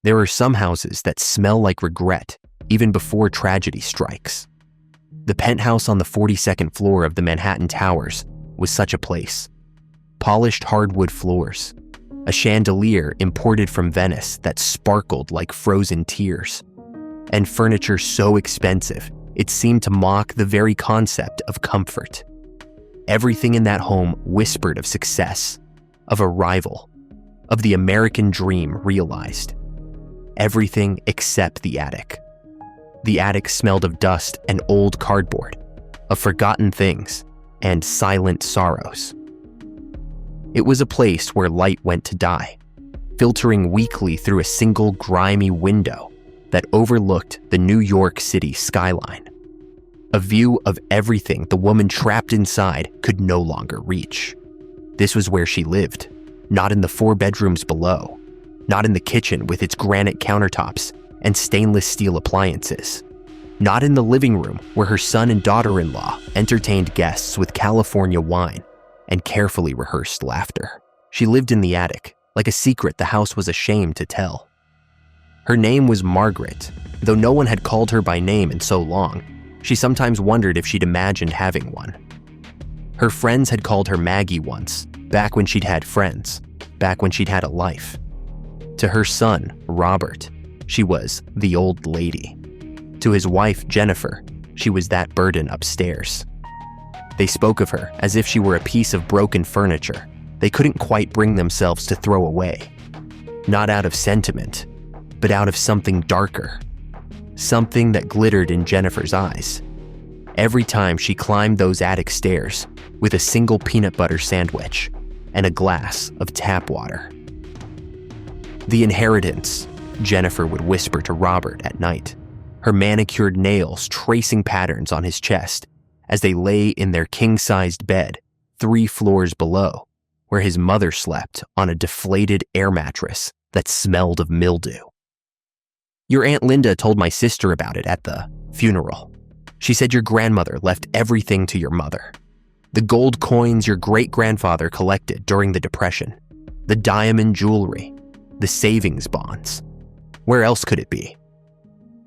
There are some houses that smell like regret even before tragedy strikes. The penthouse on the 42nd floor of the Manhattan Towers was such a place. Polished hardwood floors, a chandelier imported from Venice that sparkled like frozen tears, and furniture so expensive it seemed to mock the very concept of comfort. Everything in that home whispered of success, of arrival, of the American dream realized. Everything except the attic. The attic smelled of dust and old cardboard, of forgotten things and silent sorrows. It was a place where light went to die, filtering weakly through a single grimy window that overlooked the New York City skyline. A view of everything the woman trapped inside could no longer reach. This was where she lived, not in the 4 bedrooms below, not in the kitchen with its granite countertops and stainless steel appliances, not in the living room where her son and daughter-in-law entertained guests with California wine and carefully rehearsed laughter. She lived in the attic, like a secret the house was ashamed to tell. Her name was Margaret. Though no one had called her by name in so long, she sometimes wondered if she'd imagined having one. Her friends had called her Maggie once, back when she'd had friends, back when she'd had a life. To her son, Robert, she was the old lady. To his wife, Jennifer, she was that burden upstairs. They spoke of her as if she were a piece of broken furniture they couldn't quite bring themselves to throw away. Not out of sentiment, but out of something darker. Something that glittered in Jennifer's eyes. Every time she climbed those attic stairs with a single peanut butter sandwich and a glass of tap water. The inheritance, Jennifer would whisper to Robert at night, her manicured nails tracing patterns on his chest as they lay in their king-sized bed 3 floors below, where his mother slept on a deflated air mattress that smelled of mildew. Your Aunt Linda told my sister about it at the funeral. She said your grandmother left everything to your mother. The gold coins your great-grandfather collected during the Depression, the diamond jewelry, the savings bonds. Where else could it be?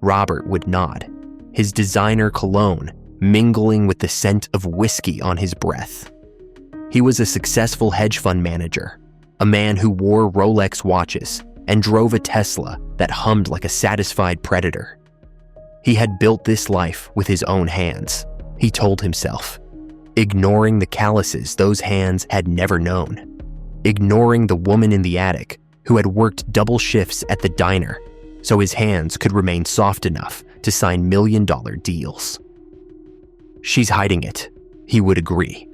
Robert would nod, his designer cologne mingling with the scent of whiskey on his breath. He was a successful hedge fund manager, a man who wore Rolex watches and drove a Tesla that hummed like a satisfied predator. He had built this life with his own hands, he told himself, ignoring the calluses those hands had never known, ignoring the woman in the attic who had worked double shifts at the diner so his hands could remain soft enough to sign million-dollar deals. She's hiding it, he would agree,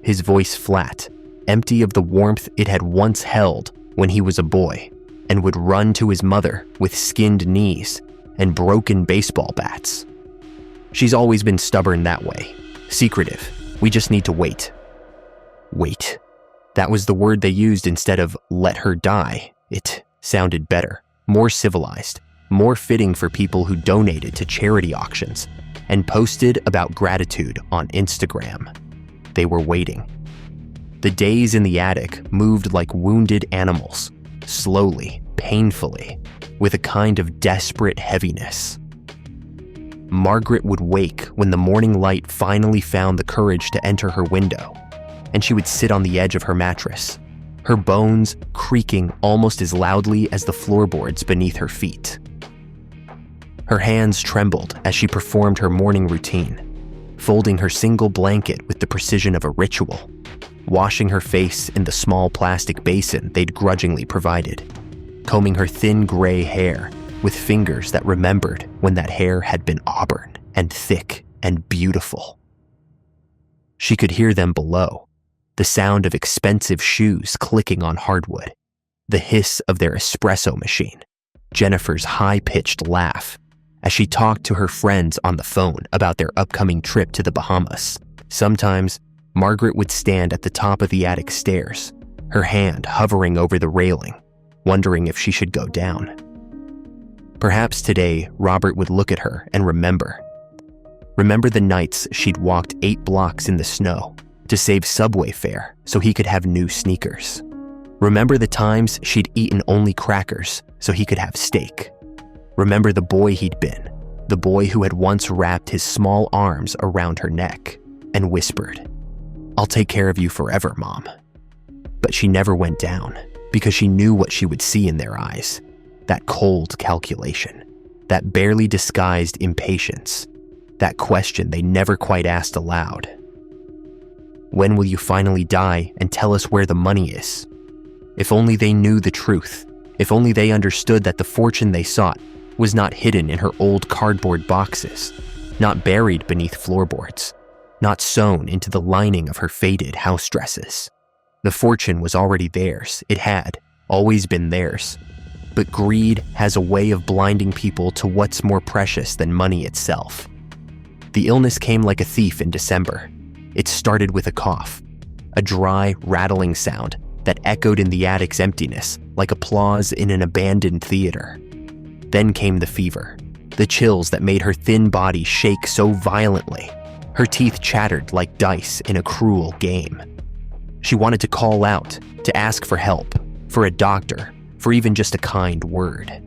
his voice flat, empty of the warmth it had once held when he was a boy and would run to his mother with skinned knees and broken baseball bats. She's always been stubborn that way, secretive. We just need to wait. Wait. That was the word they used instead of let her die. It sounded better, more civilized, more fitting for people who donated to charity auctions and posted about gratitude on Instagram. They were waiting. The days in the attic moved like wounded animals, slowly, painfully, with a kind of desperate heaviness. Margaret would wake when the morning light finally found the courage to enter her window, and she would sit on the edge of her mattress, her bones creaking almost as loudly as the floorboards beneath her feet. Her hands trembled as she performed her morning routine, folding her single blanket with the precision of a ritual, washing her face in the small plastic basin they'd grudgingly provided, combing her thin gray hair with fingers that remembered when that hair had been auburn and thick and beautiful. She could hear them below, the sound of expensive shoes clicking on hardwood, the hiss of their espresso machine, Jennifer's high-pitched laugh as she talked to her friends on the phone about their upcoming trip to the Bahamas. Sometimes, Margaret would stand at the top of the attic stairs, her hand hovering over the railing, wondering if she should go down. Perhaps today, Robert would look at her and remember the nights she'd walked 8 blocks in the snow to save subway fare so he could have new sneakers. Remember the times she'd eaten only crackers so he could have steak. Remember the boy he'd been, the boy who had once wrapped his small arms around her neck and whispered, "I'll take care of you forever, Mom." But she never went down because she knew what she would see in their eyes, that cold calculation, that barely disguised impatience, that question they never quite asked aloud. When will you finally die and tell us where the money is? If only they knew the truth, if only they understood that the fortune they sought was not hidden in her old cardboard boxes, not buried beneath floorboards, not sewn into the lining of her faded house dresses. The fortune was already theirs. It had always been theirs. But greed has a way of blinding people to what's more precious than money itself. The illness came like a thief in December. It started with a cough, a dry, rattling sound that echoed in the attic's emptiness like applause in an abandoned theater. Then came the fever, the chills that made her thin body shake so violently. Her teeth chattered like dice in a cruel game. She wanted to call out, to ask for help, for a doctor, for even just a kind word.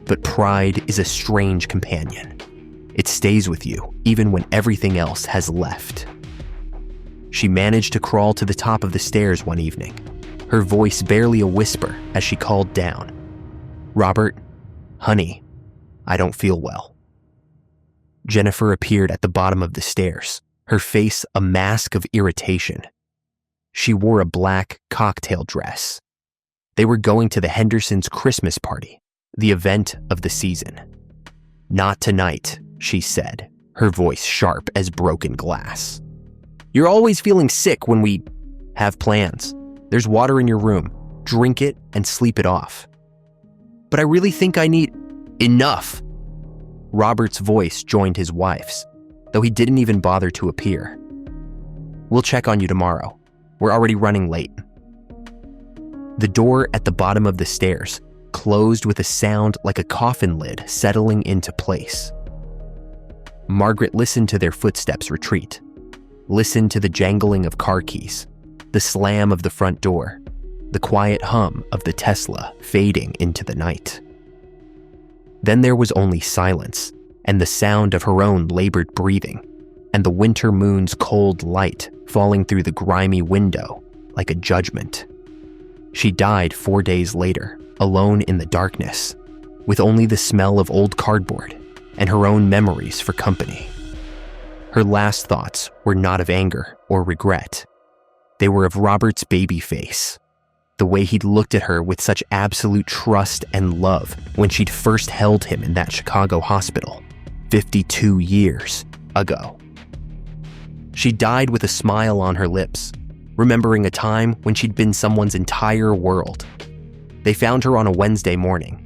But pride is a strange companion. It stays with you even when everything else has left. She managed to crawl to the top of the stairs one evening, her voice barely a whisper as she called down, "Robert, honey, I don't feel well." Jennifer appeared at the bottom of the stairs, her face a mask of irritation. She wore a black cocktail dress. They were going to the Hendersons' Christmas party, the event of the season. "Not tonight," she said, her voice sharp as broken glass. "You're always feeling sick when we have plans. There's water in your room. Drink it and sleep it off." "But I really think I need..." "Enough!" Robert's voice joined his wife's, though he didn't even bother to appear. "We'll check on you tomorrow. We're already running late." The door at the bottom of the stairs closed with a sound like a coffin lid settling into place. Margaret listened to their footsteps retreat, listened to the jangling of car keys, the slam of the front door, the quiet hum of the Tesla fading into the night. Then there was only silence and the sound of her own labored breathing and the winter moon's cold light falling through the grimy window like a judgment. She died 4 days later, alone in the darkness, with only the smell of old cardboard and her own memories for company. Her last thoughts were not of anger or regret. They were of Robert's baby face, the way he'd looked at her with such absolute trust and love when she'd first held him in that Chicago hospital 52 years ago. She died with a smile on her lips, remembering a time when she'd been someone's entire world. They found her on a Wednesday morning.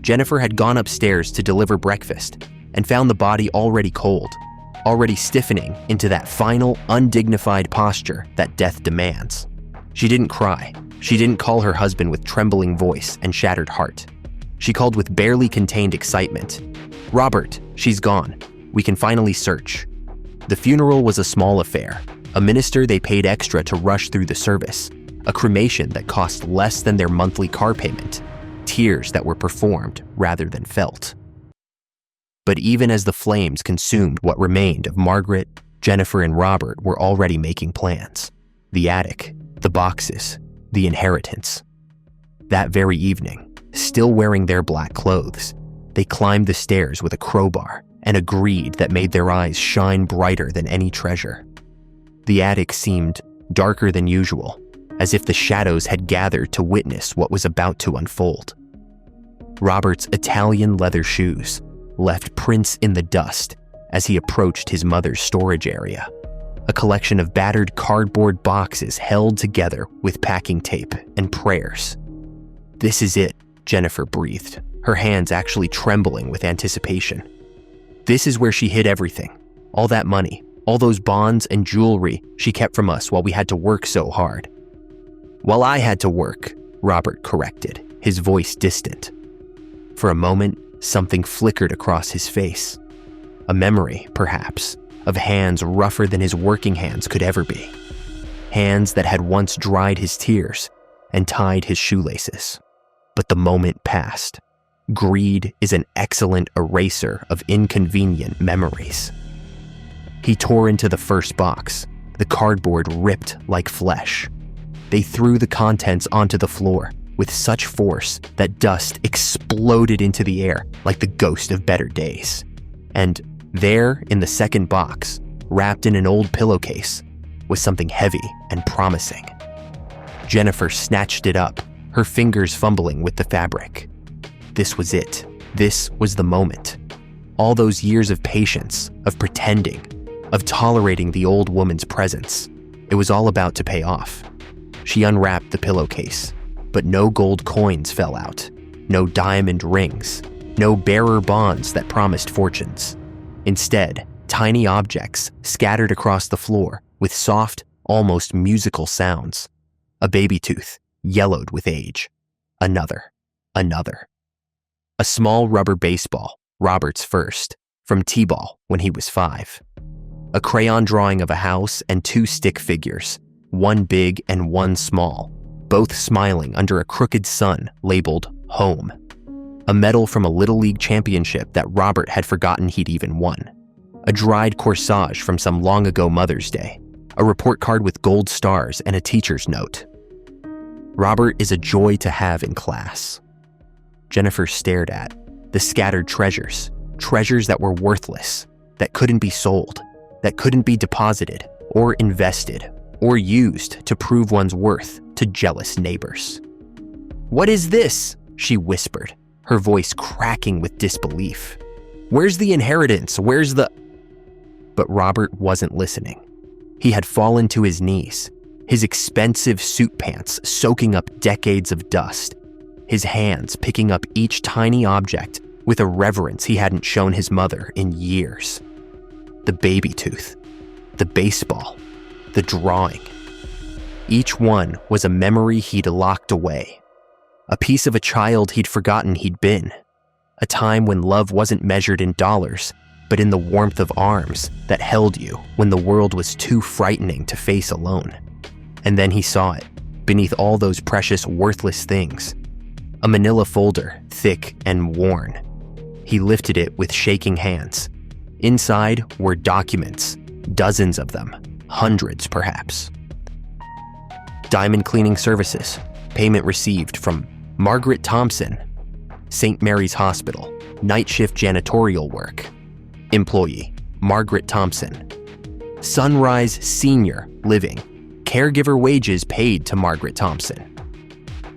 Jennifer had gone upstairs to deliver breakfast and found the body already cold, already stiffening into that final, undignified posture that death demands. She didn't cry. She didn't call her husband with trembling voice and shattered heart. She called with barely contained excitement. "Robert, she's gone. We can finally search." The funeral was a small affair, a minister they paid extra to rush through the service, a cremation that cost less than their monthly car payment, tears that were performed rather than felt. But even as the flames consumed what remained of Margaret, Jennifer and Robert were already making plans. The attic, the boxes, the inheritance. That very evening, still wearing their black clothes, they climbed the stairs with a crowbar and a greed that made their eyes shine brighter than any treasure. The attic seemed darker than usual, as if the shadows had gathered to witness what was about to unfold. Robert's Italian leather shoes left prints in the dust as he approached his mother's storage area, a collection of battered cardboard boxes held together with packing tape and prayers. "This is it," Jennifer breathed, her hands actually trembling with anticipation. "This is where she hid everything, all that money, all those bonds and jewelry she kept from us while we had to work so hard." "While I had to work," Robert corrected, his voice distant. For a moment, something flickered across his face. A memory, perhaps, of hands rougher than his working hands could ever be. Hands that had once dried his tears and tied his shoelaces. But the moment passed. Greed is an excellent eraser of inconvenient memories. He tore into the first box, the cardboard ripped like flesh. They threw the contents onto the floor with such force that dust exploded into the air like the ghost of better days. And there, in the second box, wrapped in an old pillowcase, was something heavy and promising. Jennifer snatched it up, her fingers fumbling with the fabric. This was it. This was the moment. All those years of patience, of pretending, of tolerating the old woman's presence. It was all about to pay off. She unwrapped the pillowcase, but no gold coins fell out, no diamond rings, no bearer bonds that promised fortunes. Instead, tiny objects scattered across the floor with soft, almost musical sounds. A baby tooth, yellowed with age. Another. A small rubber baseball, Robert's first, from T-ball when he was 5. A crayon drawing of a house and 2 stick figures, one big and one small, both smiling under a crooked sun labeled home. A medal from a Little League championship that Robert had forgotten he'd even won. A dried corsage from some long ago Mother's Day. A report card with gold stars and a teacher's note. Robert is a joy to have in class. Jennifer stared at the scattered treasures that were worthless, that couldn't be sold, that couldn't be deposited or invested or used to prove one's worth to jealous neighbors. "What is this?" she whispered, her voice cracking with disbelief. "Where's the inheritance? Where's the—" But Robert wasn't listening. He had fallen to his knees, his expensive suit pants soaking up decades of dust, his hands picking up each tiny object with a reverence he hadn't shown his mother in years. The baby tooth, the baseball, the drawing. Each one was a memory he'd locked away, a piece of a child he'd forgotten he'd been, a time when love wasn't measured in dollars, but in the warmth of arms that held you when the world was too frightening to face alone. And then he saw it, beneath all those precious, worthless things. A manila folder, thick and worn. He lifted it with shaking hands. Inside were documents, dozens of them, hundreds perhaps. Diamond cleaning services, payment received from Margaret Thompson, St. Mary's Hospital, night shift janitorial work. Employee, Margaret Thompson. Sunrise Senior Living, caregiver wages paid to Margaret Thompson.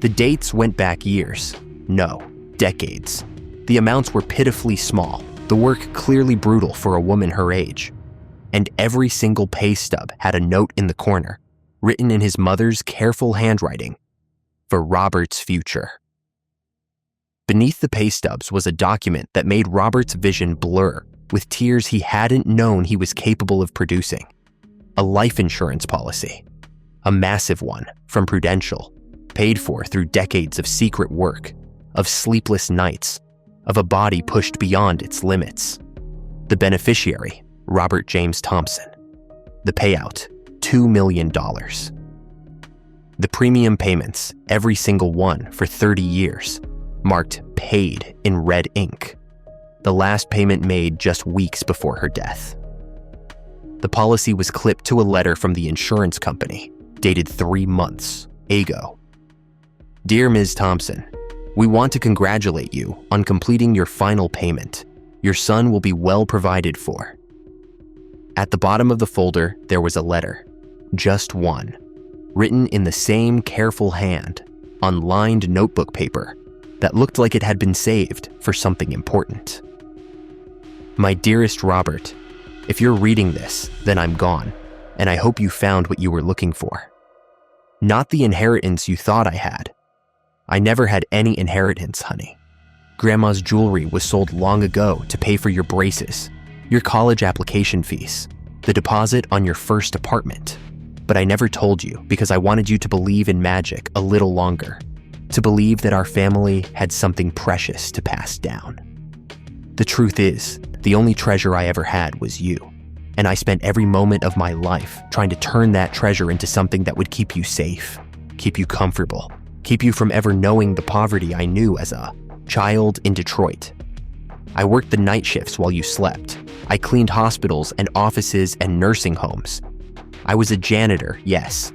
The dates went back years, no, decades. The amounts were pitifully small, the work clearly brutal for a woman her age. And every single pay stub had a note in the corner, written in his mother's careful handwriting, for Robert's future. Beneath the pay stubs was a document that made Robert's vision blur with tears he hadn't known he was capable of producing. A life insurance policy. A massive one from Prudential, paid for through decades of secret work, of sleepless nights, of a body pushed beyond its limits. The beneficiary, Robert James Thompson. The payout, $2 million. The premium payments, every single one for 30 years, marked paid in red ink. The last payment made just weeks before her death. The policy was clipped to a letter from the insurance company, dated 3 months ago. Dear Ms. Thompson, we want to congratulate you on completing your final payment. Your son will be well provided for. At the bottom of the folder, there was a letter, just one, written in the same careful hand, on lined notebook paper that looked like it had been saved for something important. My dearest Robert, if you're reading this, then I'm gone, and I hope you found what you were looking for. Not the inheritance you thought I had. I never had any inheritance, honey. Grandma's jewelry was sold long ago to pay for your braces, your college application fees, the deposit on your first apartment. But I never told you because I wanted you to believe in magic a little longer, to believe that our family had something precious to pass down. The truth is, the only treasure I ever had was you, and I spent every moment of my life trying to turn that treasure into something that would keep you safe, keep you comfortable, keep you from ever knowing the poverty I knew as a child in Detroit. I worked the night shifts while you slept. I cleaned hospitals and offices and nursing homes. I was a janitor, yes,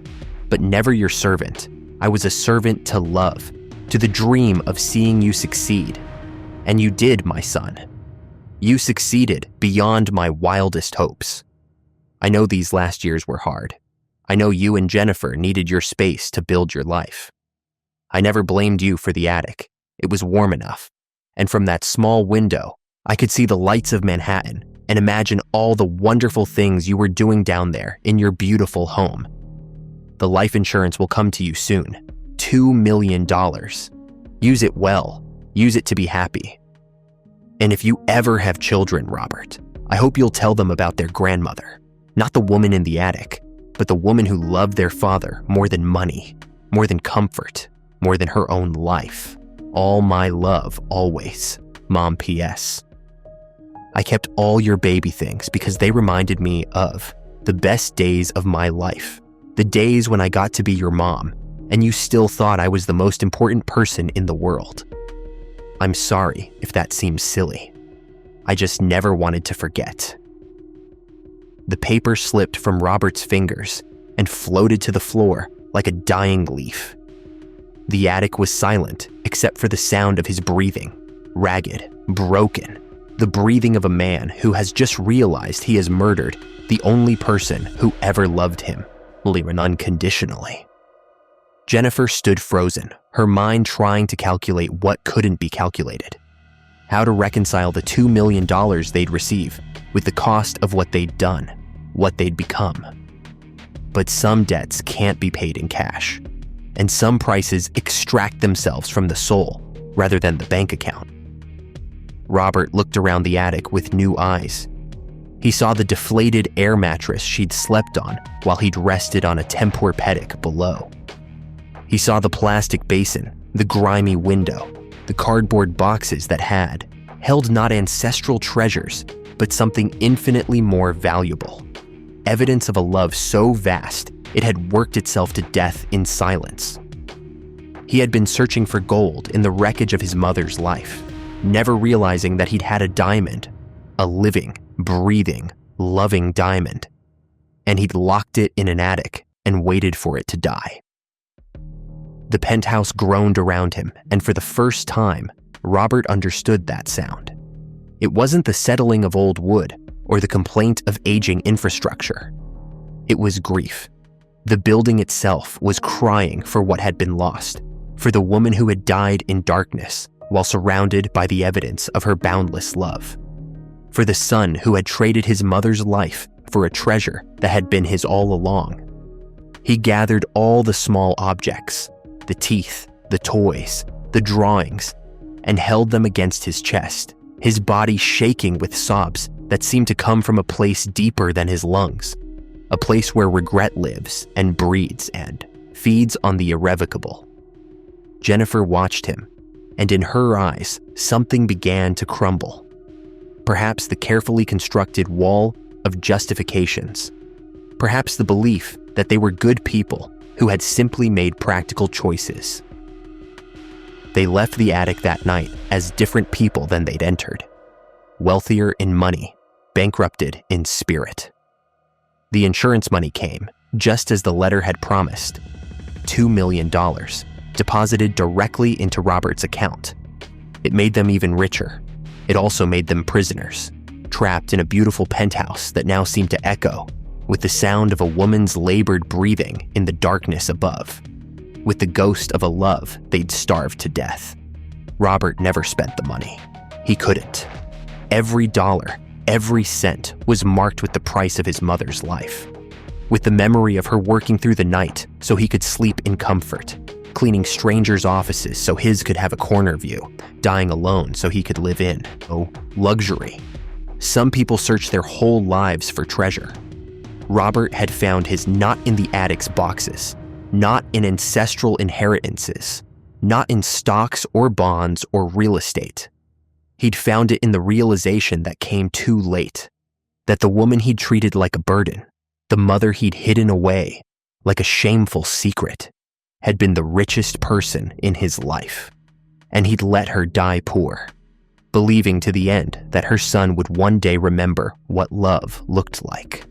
but never your servant. I was a servant to love, to the dream of seeing you succeed. And you did, my son. You succeeded beyond my wildest hopes. I know these last years were hard. I know you and Jennifer needed your space to build your life. I never blamed you for the attic. It was warm enough. And from that small window, I could see the lights of Manhattan and imagine all the wonderful things you were doing down there in your beautiful home. The life insurance will come to you soon. $2 million. Use it well. Use it to be happy. And if you ever have children, Robert, I hope you'll tell them about their grandmother. Not the woman in the attic, but the woman who loved their father more than money, more than comfort, more than her own life. All my love, always. Mom, P.S. I kept all your baby things because they reminded me of the best days of my life. The days when I got to be your mom, and you still thought I was the most important person in the world. I'm sorry if that seems silly. I just never wanted to forget. The paper slipped from Robert's fingers and floated to the floor like a dying leaf. The attic was silent except for the sound of his breathing, ragged, broken, the breathing of a man who has just realized he has murdered the only person who ever loved him, unconditionally. Jennifer stood frozen, her mind trying to calculate what couldn't be calculated. How to reconcile the $2 million they'd receive with the cost of what they'd done, what they'd become. But some debts can't be paid in cash, and some prices extract themselves from the soul rather than the bank account. Robert looked around the attic with new eyes. He saw the deflated air mattress she'd slept on while he'd rested on a Tempur-Pedic below. He saw the plastic basin, the grimy window, the cardboard boxes that held not ancestral treasures, but something infinitely more valuable. Evidence of a love so vast it had worked itself to death in silence. He had been searching for gold in the wreckage of his mother's life, never realizing that he'd had a diamond, a living, breathing, loving diamond, and he'd locked it in an attic and waited for it to die. The penthouse groaned around him, and for the first time, Robert understood that sound. It wasn't the settling of old wood or the complaint of aging infrastructure. It was grief. The building itself was crying for what had been lost, for the woman who had died in darkness while surrounded by the evidence of her boundless love, for the son who had traded his mother's life for a treasure that had been his all along. He gathered all the small objects, the teeth, the toys, the drawings, and held them against his chest, his body shaking with sobs that seemed to come from a place deeper than his lungs, a place where regret lives and breeds and feeds on the irrevocable. Jennifer watched him, and in her eyes, something began to crumble. Perhaps the carefully constructed wall of justifications. Perhaps the belief that they were good people who had simply made practical choices. They left the attic that night as different people than they'd entered. Wealthier in money, bankrupted in spirit. The insurance money came, just as the letter had promised. $2 million, deposited directly into Robert's account. It made them even richer. It also made them prisoners, trapped in a beautiful penthouse that now seemed to echo with the sound of a woman's labored breathing in the darkness above, with the ghost of a love they'd starved to death. Robert never spent the money. He couldn't. Every dollar, every cent was marked with the price of his mother's life, with the memory of her working through the night so he could sleep in comfort, cleaning strangers' offices so his could have a corner view, dying alone so he could live in, luxury. Some people search their whole lives for treasure. Robert had found his not in the attic's boxes, not in ancestral inheritances, not in stocks or bonds or real estate. He'd found it in the realization that came too late, that the woman he'd treated like a burden, the mother he'd hidden away like a shameful secret, had been the richest person in his life, and he'd let her die poor, believing to the end that her son would one day remember what love looked like.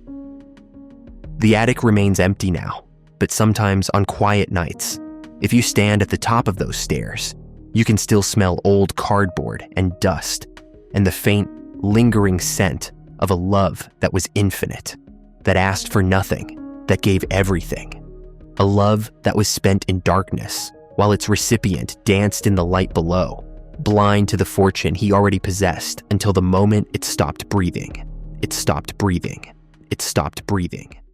The attic remains empty now, but sometimes on quiet nights, if you stand at the top of those stairs, you can still smell old cardboard and dust and the faint, lingering scent of a love that was infinite, that asked for nothing, that gave everything. A love that was spent in darkness while its recipient danced in the light below, blind to the fortune he already possessed until the moment it stopped breathing. It stopped breathing. It stopped breathing.